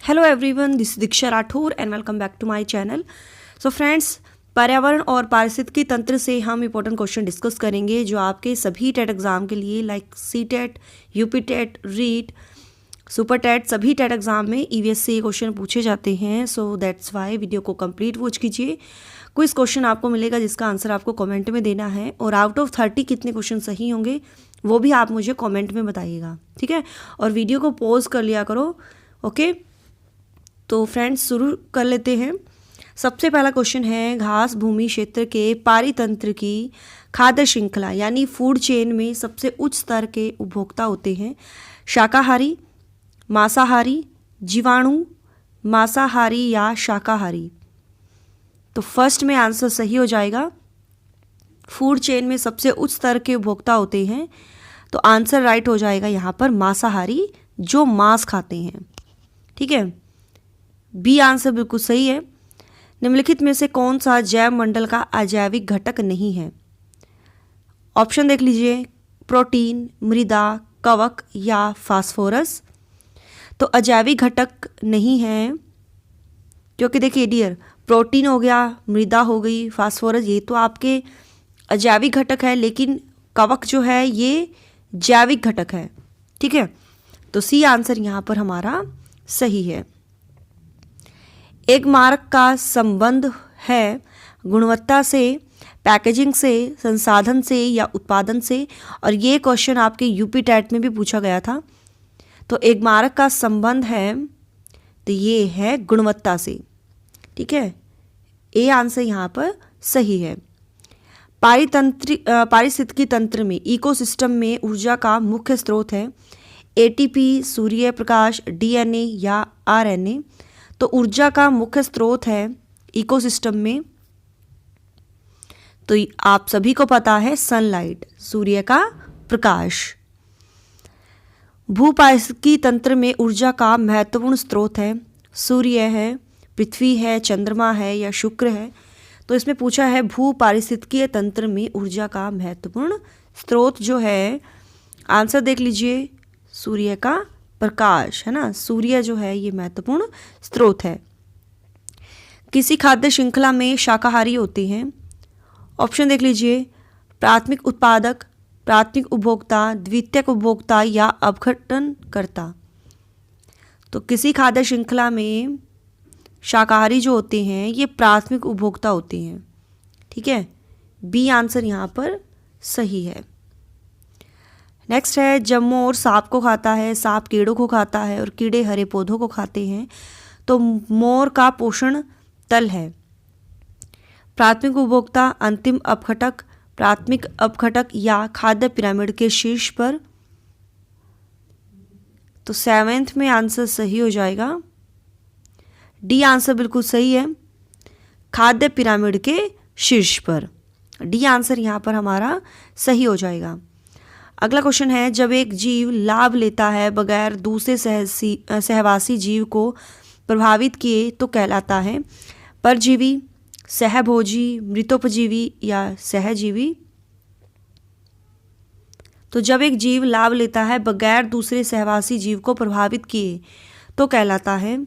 Hello everyone, this is Diksha Rathore and welcome back to my channel. So friends, पर्यावरण और पारिस्थितिकी तंत्र से हम इंपॉर्टेंट क्वेश्चन डिस्कस करेंगे जो आपके सभी टेट एग्जाम के लिए like C TET, UP TET, REET, super TET, सभी टेट एग्जाम में ईवीएस से क्वेश्चन पूछे जाते हैं। सो दैट्स वाई वीडियो को कंप्लीट वॉच कीजिए। क्विज क्वेश्चन आपको मिलेगा जिसका आंसर आपको कमेंट में देना है और आउट ऑफ 30 कितने क्वेश्चन सही होंगे वो भी आप मुझे कमेंट में बताइएगा, ठीक है। और वीडियो को पॉज कर लिया करो, ओके। तो फ्रेंड्स शुरू कर लेते हैं। सबसे पहला क्वेश्चन है, घास भूमि क्षेत्र के पारितंत्र की खाद्य श्रृंखला यानी फूड चेन में सबसे उच्च स्तर के उपभोक्ता होते हैं। शाकाहारी, मांसाहारी, जीवाणु, मांसाहारी या शाकाहारी। तो फर्स्ट में आंसर सही हो जाएगा। फूड चेन में सबसे उच्च स्तर के उपभोक्ता होते हैं तो आंसर राइट हो जाएगा यहाँ पर मांसाहारी, जो मांस खाते हैं, ठीक है। बी आंसर बिल्कुल सही है। निम्नलिखित में से कौन सा जैव मंडल का अजैविक घटक नहीं है? ऑप्शन देख लीजिए, प्रोटीन, मृदा, कवक या फास्फोरस। तो अजैविक घटक नहीं है क्योंकि देखिए डियर, प्रोटीन हो गया, मृदा हो गई, फास्फोरस, ये तो आपके अजैविक घटक है, लेकिन कवक जो है ये जैविक घटक है, ठीक है। तो सी आंसर यहाँ पर हमारा सही है। एक मार्क का संबंध है गुणवत्ता से, पैकेजिंग से, संसाधन से या उत्पादन से। और ये क्वेश्चन आपके यूपी टेट में भी पूछा गया था। तो एक मार्क का संबंध है तो ये है गुणवत्ता से, ठीक है। ए आंसर यहाँ पर सही है। पारिस्थितिकी तंत्र में, इकोसिस्टम में ऊर्जा का मुख्य स्रोत है एटीपी, सूर्य प्रकाश, डीएनए या आरएनए। तो ऊर्जा का मुख्य स्रोत है इकोसिस्टम में, तो आप सभी को पता है सनलाइट, सूर्य का प्रकाश। भूपारिस्थितिकी तंत्र में ऊर्जा का महत्वपूर्ण स्रोत है सूर्य है, पृथ्वी है, चंद्रमा है या शुक्र है। तो इसमें पूछा है भूपारिस्थितिकीय तंत्र में ऊर्जा का महत्वपूर्ण स्रोत जो है, आंसर देख लीजिए, सूर्य का प्रकाश, है ना। सूर्य जो है ये महत्वपूर्ण स्रोत है। किसी खाद्य श्रृंखला में शाकाहारी होते हैं। ऑप्शन देख लीजिए, प्राथमिक उत्पादक, प्राथमिक उपभोक्ता, द्वितीयक उपभोक्ता या अपघटनकर्ता। तो किसी खाद्य श्रृंखला में शाकाहारी जो होते हैं ये प्राथमिक उपभोक्ता होते हैं, ठीक है। बी आंसर यहाँ पर सही है। नेक्स्ट है, जब मोर सांप को खाता है, सांप कीड़ों को खाता है और कीड़े हरे पौधों को खाते हैं तो मोर का पोषण तल है प्राथमिक उपभोक्ता, अंतिम अपघटक, प्राथमिक अपघटक या खाद्य पिरामिड के शीर्ष पर। तो 7th में आंसर सही हो जाएगा। डी आंसर बिल्कुल सही है, खाद्य पिरामिड के शीर्ष पर। डी आंसर यहाँ पर हमारा सही हो जाएगा। अगला क्वेश्चन है, जब एक जीव लाभ लेता है बगैर दूसरे सहवासी जीव को प्रभावित किए तो कहलाता है परजीवी, सहभोजी, मृतोपजीवी या सहजीवी। तो जब एक जीव लाभ लेता है बगैर दूसरे सहवासी जीव को प्रभावित किए तो कहलाता है,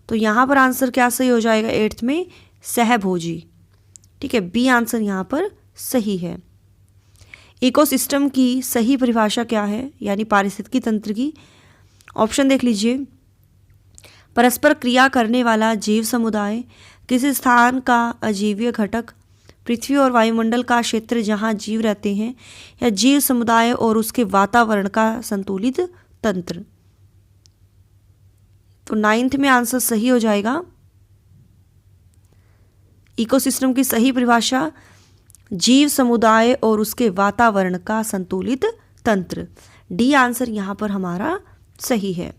तो यहाँ पर आंसर क्या सही हो जाएगा 8th में, सहभोजी, ठीक है। बी आंसर यहाँ पर सही है। इकोसिस्टम की सही परिभाषा क्या है यानी पारिस्थितिकी तंत्र की? ऑप्शन देख लीजिए, परस्पर क्रिया करने वाला जीव समुदाय, किसी स्थान का अजीवीय घटक, पृथ्वी और वायुमंडल का क्षेत्र जहां जीव रहते हैं, या जीव समुदाय और उसके वातावरण का संतुलित तंत्र। तो 9th में आंसर सही हो जाएगा। इकोसिस्टम की सही परिभाषा, जीव समुदाय और उसके वातावरण का संतुलित तंत्र। डी आंसर यहाँ पर हमारा सही है।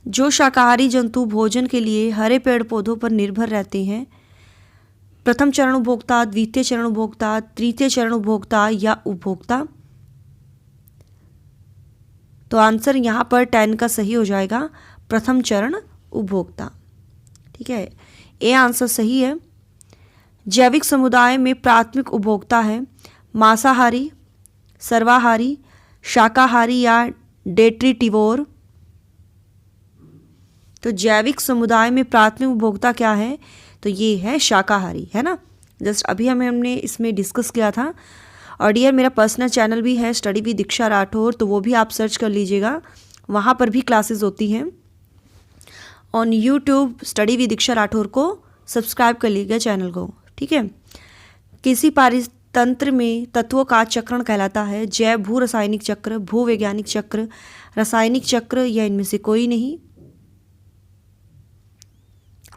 जो शाकाहारी जंतु भोजन के लिए हरे पेड़ पौधों पर निर्भर रहते हैं, प्रथम चरण उपभोक्ता, द्वितीय चरण उपभोक्ता, तृतीय चरण उपभोक्ता या उपभोक्ता। तो आंसर यहाँ पर 10 का सही हो जाएगा, प्रथम चरण उपभोक्ता, ठीक है। ए आंसर सही है। जैविक समुदाय में प्राथमिक उपभोक्ता है मांसाहारी, सर्वाहारी, शाकाहारी या डेट्रीटिवोर। तो जैविक समुदाय में प्राथमिक उपभोक्ता क्या है, तो ये है शाकाहारी, है ना। जस्ट अभी हमने इसमें डिस्कस किया था। और डियर मेरा पर्सनल चैनल भी है स्टडी विद दीक्षा राठौर, तो वो भी आप सर्च कर लीजिएगा, वहाँ पर भी क्लासेस होती हैं ऑन यूट्यूब। स्टडी विद दीक्षा राठौर को सब्सक्राइब कर लीजिएगा चैनल को, ठीक है। किसी पारितंत्र में तत्वों का चक्रण कहलाता है जैव भू रासायनिक चक्र, भू वैज्ञानिक चक्र, रासायनिक चक्र या इनमें से कोई नहीं।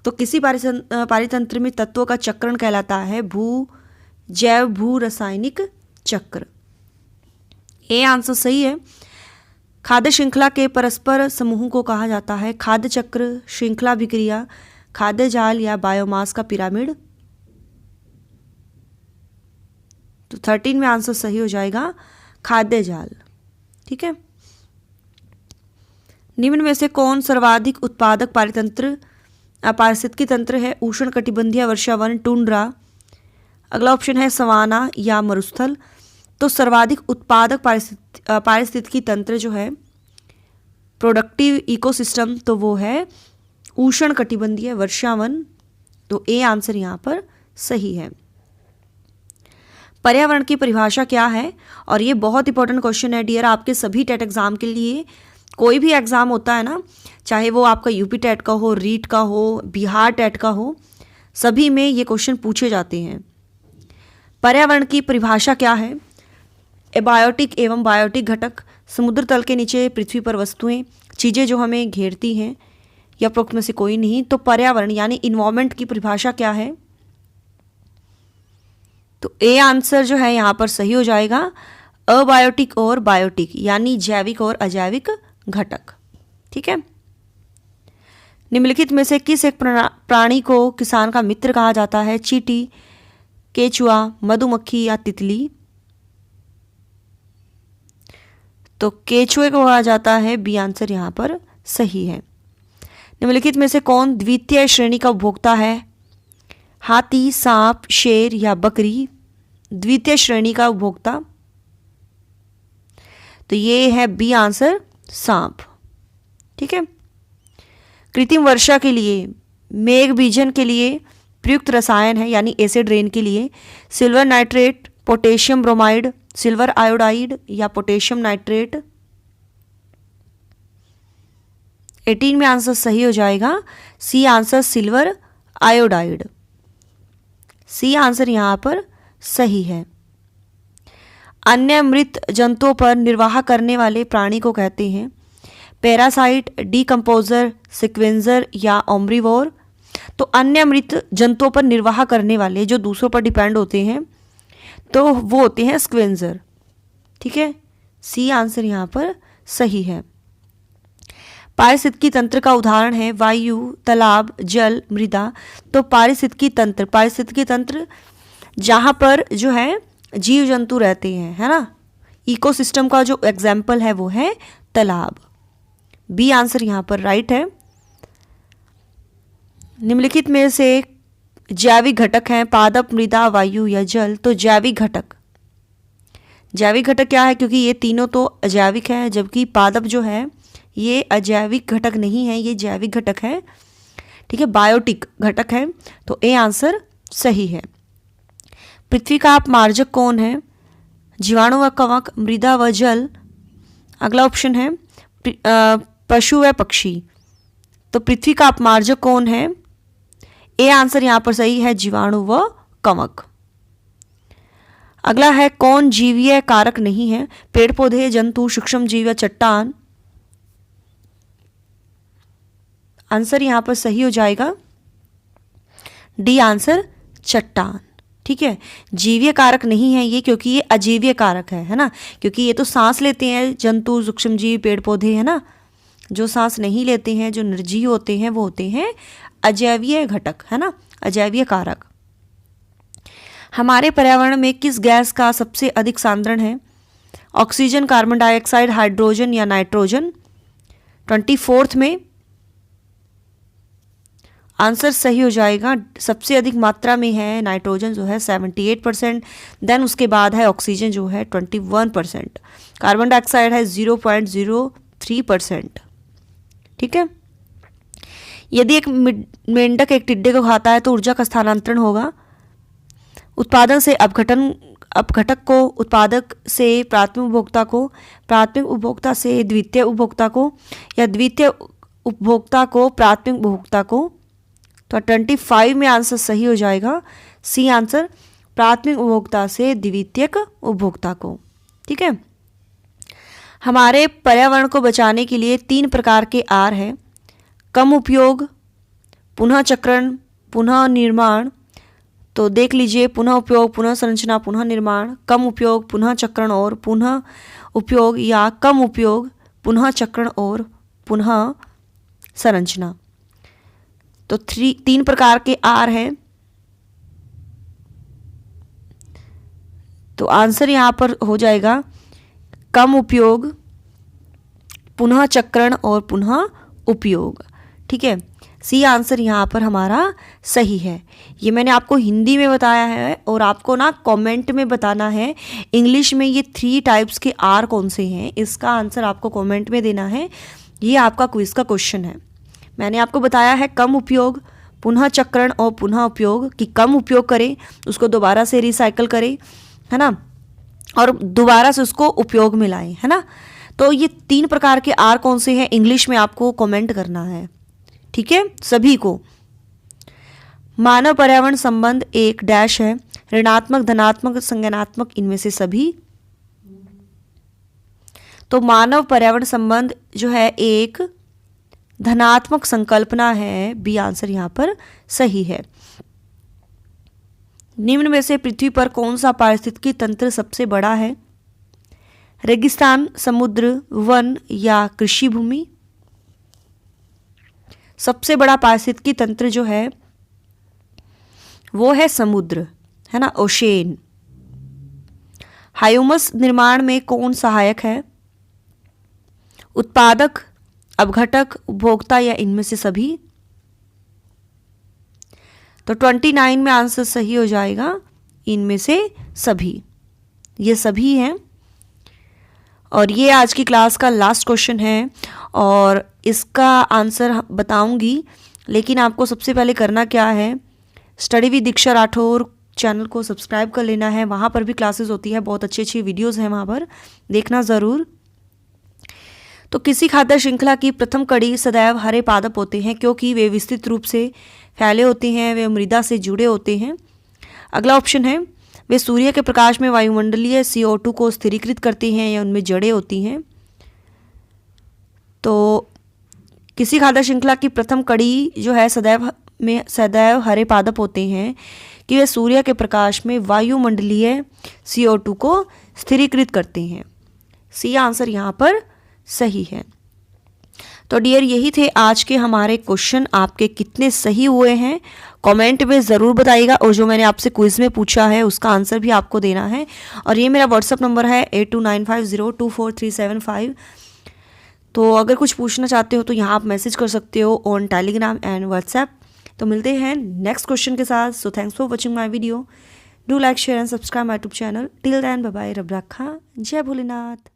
तो किसी पारितंत्र में तत्वों का चक्रण कहलाता है जैव भू रासायनिक चक्र। ए आंसर सही है। खाद्य श्रृंखला के परस्पर समूह को कहा जाता है खाद्य चक्र, श्रृंखला विक्रिया, खाद्य जाल या बायोमास का पिरामिड। तो 13 में आंसर सही हो जाएगा खाद्य जाल, ठीक है। निम्न में से कौन सर्वाधिक उत्पादक पारिस्थितिकी तंत्र है, उष्ण कटिबंधीय वर्षावन टुंड्रा। अगला ऑप्शन है सवाना या मरुस्थल। तो सर्वाधिक उत्पादक पारिस्थितिकी तंत्र जो है, प्रोडक्टिव इकोसिस्टम, तो वो है उष्ण कटिबंधीय वर्षावन। तो ए आंसर यहाँ पर सही है। पर्यावरण की परिभाषा क्या है, और ये बहुत इंपॉर्टेंट क्वेश्चन है डियर आपके सभी टेट एग्जाम के लिए। कोई भी एग्ज़ाम होता है ना, चाहे वो आपका यूपी टेट का हो, रीट का हो, बिहार टेट का हो, सभी में ये क्वेश्चन पूछे जाते हैं। पर्यावरण की परिभाषा क्या है? एबायोटिक एवं बायोटिक घटक, समुद्र तल के नीचे पृथ्वी पर वस्तुएं, चीज़ें जो हमें घेरती हैं, या उपरोक्त में से कोई नहीं। तो पर्यावरण यानी इन्वायरमेंट की परिभाषा क्या है? तो ए आंसर जो है यहाँ पर सही हो जाएगा अबायोटिक और बायोटिक, यानी जैविक और अजैविक घटक, ठीक है। निम्नलिखित में से किस एक प्राणी को किसान का मित्र कहा जाता है? चींटी, केचुआ, मधुमक्खी या तितली। तो केचुए को कहा जाता है, बी आंसर यहाँ पर सही है। निम्नलिखित में से कौन द्वितीय श्रेणी का उपभोक्ता है? हाथी, सांप, शेर या बकरी। द्वितीय श्रेणी का उपभोक्ता, तो ये है बी आंसर सांप, ठीक है। कृत्रिम वर्षा के लिए, मेघ बीजन के लिए प्रयुक्त रसायन है यानी एसिड रेन के लिए silver nitrate, potassium bromide, silver iodide या पोटेशियम नाइट्रेट। 18 में आंसर सही हो जाएगा C answer silver iodide. C answer यहाँ पर सही है। अन्य मृत जंतुओं पर निर्वाह करने वाले प्राणी को कहते हैं पैरासाइट, डीकंपोजर, सिक्वेंजर या ओम्ब्रीवोर। तो अन्य मृत जंतुओं पर निर्वाह करने वाले जो दूसरों पर डिपेंड होते हैं, तो वो होते हैं स्क्वेंजर, ठीक है। सी आंसर यहाँ पर सही है। पारिस्थितिकी तंत्र का उदाहरण है वायु, तालाब, जल, मृदा। तो पारिस्थितिकी तंत्र जहाँ पर जो है जीव जंतु रहते हैं, है ना, इकोसिस्टम का जो एग्जाम्पल है वो है तालाब। बी आंसर यहाँ पर राइट है। निम्नलिखित में से जैविक घटक हैं पादप, मृदा, वायु या जल। तो जैविक घटक क्या है? क्योंकि ये तीनों तो अजैविक है, जबकि पादप जो है ये अजैविक घटक नहीं है, ये जैविक घटक है, ठीक है, बायोटिक घटक है। तो ए आंसर सही है। पृथ्वी का अपमार्जक कौन है? जीवाणु व कवक, मृदा व जल। अगला ऑप्शन है पशु व पक्षी। तो पृथ्वी का अपमार्जक कौन है? ए आंसर यहाँ पर सही है जीवाणु व कवक। अगला है कौन जीवीय कारक नहीं है? पेड़ पौधे, जंतु, सूक्ष्म जीव या चट्टान। आंसर यहाँ पर सही हो जाएगा डी आंसर चट्टान, ठीक है। जीवीय कारक नहीं है ये, क्योंकि ये अजीवीय कारक है ना, क्योंकि ये तो सांस लेते हैं जंतु, सूक्ष्म जीव, पेड़ पौधे, है ना। जो सांस नहीं लेते हैं, जो निर्जीव होते हैं, वो होते हैं अजैवीय घटक, है ना, अजैवीय कारक। हमारे पर्यावरण में किस गैस का सबसे अधिक सांद्रण है? ऑक्सीजन, कार्बन डाइऑक्साइड, हाइड्रोजन या नाइट्रोजन। 24 में आंसर सही हो जाएगा, सबसे अधिक मात्रा में है नाइट्रोजन जो है 78%, देन उसके बाद है ऑक्सीजन जो है 21%, कार्बन डाइऑक्साइड है 0.03%, ठीक है। यदि एक मेंढक एक टिड्डे को खाता है तो ऊर्जा का स्थानांतरण होगा। उत्पादन से अपघटक को, उत्पादक से प्राथमिक उपभोक्ता को, प्राथमिक उपभोक्ता से द्वितीय उपभोक्ता को, या द्वितीय उपभोक्ता को प्राथमिक उपभोक्ता को। तो 25 में आंसर सही हो जाएगा सी आंसर, प्राथमिक उपभोक्ता से द्वितीयक उपभोक्ता को। ठीक है। हमारे पर्यावरण को बचाने के लिए 3 प्रकार के आर हैं, कम उपयोग, पुनः चक्रण, पुनः निर्माण। तो देख लीजिए, पुनः उपयोग, पुनः संरचना, पुनः निर्माण, कम उपयोग, पुनः चक्रण और पुनः उपयोग, या कम उपयोग, पुनः चक्रण और पुनः संरचना। तो 3 प्रकार के आर हैं। तो आंसर यहाँ पर हो जाएगा कम उपयोग, पुनः चक्रण और पुनः उपयोग। ठीक है, सी आंसर यहाँ पर हमारा सही है। ये मैंने आपको हिंदी में बताया है और आपको ना कमेंट में बताना है इंग्लिश में ये 3 टाइप्स के आर कौन से हैं, इसका आंसर आपको कमेंट में देना है। ये आपका क्विज का क्वेश्चन है। मैंने आपको बताया है कम उपयोग, पुनः चक्रण और पुनः उपयोग, कि कम उपयोग करें, उसको दोबारा से रिसाइकल करें, है ना, और दोबारा से उसको उपयोग में लाएं, है ना। तो ये 3 प्रकार के आर कौन से हैं इंग्लिश में आपको कमेंट करना है। ठीक है, सभी को। मानव पर्यावरण संबंध एक डैश है, ऋणात्मक, धनात्मक, संज्ञानात्मक, इनमें से सभी। तो मानव पर्यावरण संबंध जो है एक धनात्मक संकल्पना है, बी आंसर यहाँ पर सही है। निम्न में से पृथ्वी पर कौन सा पारिस्थितिकी तंत्र सबसे बड़ा है? रेगिस्तान, समुद्र, वन या कृषि भूमि? सबसे बड़ा पारिस्थितिकी तंत्र जो है वो है समुद्र, है ना, ओशेन। ह्यूमस निर्माण में कौन सहायक है? उत्पादक, अपघटक, उपभोक्ता या इनमें से सभी? तो 29 में आंसर सही हो जाएगा इनमें से सभी, ये सभी हैं। और ये आज की क्लास का लास्ट क्वेश्चन है और इसका आंसर बताऊंगी, लेकिन आपको सबसे पहले करना क्या है, study with Diksha Rathore channel को सब्सक्राइब कर लेना है। वहाँ पर भी क्लासेस होती है, बहुत अच्छी अच्छी वीडियोस हैं, वहाँ पर देखना ज़रूर। तो किसी खाद्य श्रृंखला की प्रथम कड़ी सदैव हरे पादप होते हैं क्योंकि वे विस्तृत रूप से फैले होते हैं, वे मृदा से जुड़े होते हैं। अगला ऑप्शन है वे सूर्य के प्रकाश में वायुमंडलीय CO2 को स्थिरीकृत करते हैं या उनमें जड़ें होती हैं। तो किसी खाद्य श्रृंखला की प्रथम कड़ी जो है सदैव हरे पादप होते हैं कि वे सूर्य के प्रकाश में वायुमंडलीय CO2 को स्थिरीकृत करते हैं। सी आंसर यहाँ पर सही है। तो डियर, यही थे आज के हमारे क्वेश्चन। आपके कितने सही हुए हैं कमेंट में ज़रूर बताइएगा, और जो मैंने आपसे क्विज में पूछा है उसका आंसर भी आपको देना है। और ये मेरा व्हाट्सअप नंबर है 8295024375। तो अगर कुछ पूछना चाहते हो तो यहाँ आप मैसेज कर सकते हो ऑन टेलीग्राम एंड व्हाट्सएप। तो मिलते हैं नेक्स्ट क्वेश्चन के साथ। So thanks for watching my video. Do like, share and subscribe my YouTube channel. Till then bye bye, रब रखा, जय भोलेनाथ।